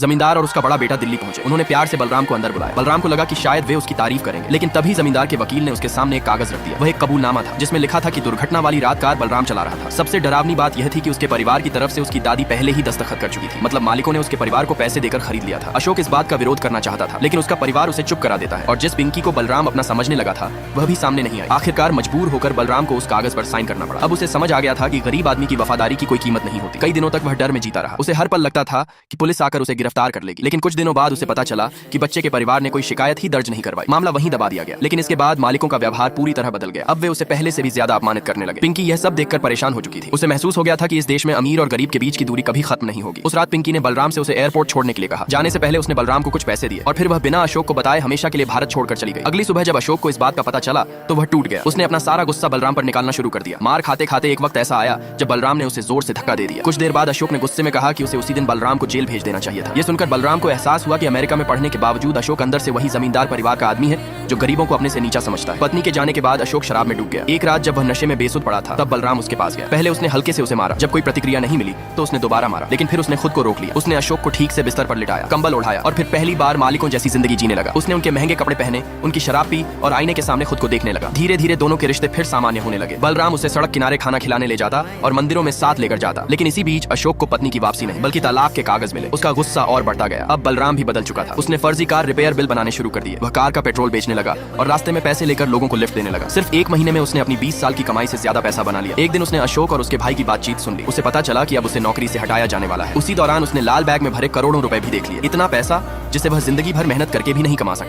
जमींदार और उसका बड़ा बेटा दिल्ली पहुंचे। उन्होंने प्यार से बलराम को अंदर बुलाया। बलराम को लगा कि शायद वे उसकी तारीफ करेंगे, लेकिन तभी जमींदार के वकील ने उसके सामने एक कागज रख दिया। वह एक कबूलनामा था जिसमें लिखा था कि दुर्घटना वाली रात कार बलराम चला रहा था। सबसे डरावनी बात यह थी कि उसके परिवार की तरफ से उसकी दादी पहले ही दस्तखत कर चुकी थी। मतलब मालिकों ने उसके परिवार को पैसे देकर खरीद लिया था। अशोक इस बात का विरोध करना चाहता था, लेकिन उसका परिवार उसे चुप करा देता है और जिस पिंकी को बलराम अपना समझने लगा था वह भी सामने नहीं आई। आखिरकार मजबूर होकर बलराम को उस कागज पर साइन करना पड़ा। अब उसे समझ आ गया था कि गरीब आदमी की वफादारी की कोई कीमत नहीं होती। कई दिनों तक वह डर में जीता रहा। उसे हर पल लगता था कि पुलिस आकर उसे गिरफ्तार कर लेगी, लेकिन कुछ दिनों बाद उसे पता चला कि बच्चे के परिवार ने कोई शिकायत ही दर्ज नहीं करवाई। मामला वहीं दबा दिया गया। लेकिन इसके बाद मालिकों का व्यवहार पूरी तरह बदल गया। अब वे उसे पहले से भी ज्यादा अपमानित करने लगे। पिंकी यह सब देखकर परेशान हो चुकी थी। उसे महसूस हो गया था कि इस देश में अमीर और गरीब के बीच की दूरी कभी खत्म नहीं होगी। उस रात पिंकी ने बलराम से उसे एयरपोर्ट छोड़ने के लिए कहा। जाने से पहले उसने बलराम को कुछ पैसे दिए और फिर वह बिना अशोक को बताए हमेशा के लिए भारत छोड़कर चली गई। अगली सुबह जब अशोक को इस बात का पता चला तो वह टूट गया। उसने अपना सारा गुस्सा बलराम पर निकालना शुरू कर दिया। मार खाते खाते एक वक्त ऐसा आया जब बलराम ने उसे जोर से धक्का दे दिया। कुछ देर बाद अशोक ने गुस्से में कहा कि उसे उसी दिन बलराम को जेल भेज देना चाहिए था। यह सुनकर बलराम को एहसास हुआ कि अमेरिका में पढ़ने के बावजूद अशोक अंदर से वही जमींदार परिवार का आदमी है जो गरीबों को अपने से नीचा समझता है। पत्नी के जाने के बाद अशोक शराब में डूब गया। एक रात जब वह नशे में बेसुध पड़ा था तब बलराम उसके पास गया। पहले उसने हल्के से उसे मारा। जब कोई प्रतिक्रिया नहीं मिली तो उसने दोबारा मारा, लेकिन फिर उसने खुद को रोक लिया। उसने अशोक को ठीक से बिस्तर पर लिटाया, कंबल ओढ़ाया और फिर पहली बार मालिकों जैसी जिंदगी जीने लगा। उसने उनके महंगे कपड़े पहने, उनकी शराब पी और आईने के सामने खुद को देखने लगा। धीरे धीरे दोनों के रिश्ते फिर सामान्य होने लगे। बलराम उसे सड़क किनारे खाना खिलाने ले जाता और मंदिरों में साथ लेकर जाता। लेकिन इसी बीच अशोक को पत्नी की वापसी नहीं बल्कि तलाक के कागज मिले। उसका गुस्सा और बढ़ता गया। अब बलराम भी बदल चुका था। उसने फर्जी कार रिपेयर बिल बनाने शुरू कर दिए। वह कार का पेट्रोल बेचने लगा और रास्ते में पैसे लेकर लोगों को लिफ्ट देने लगा। सिर्फ एक महीने में उसने अपनी 20 साल की कमाई से ज्यादा पैसा बना लिया। एक दिन उसने अशोक और उसके भाई की बातचीत सुन ली। उसे पता चला कि अब उसे नौकरी से हटाया जाने वाला है। उसी दौरान उसने लाल बैग में भरे करोड़ों रुपए भी देख लिए। इतना पैसा जिसे वह जिंदगी भर मेहनत करके भी नहीं कमा सकता।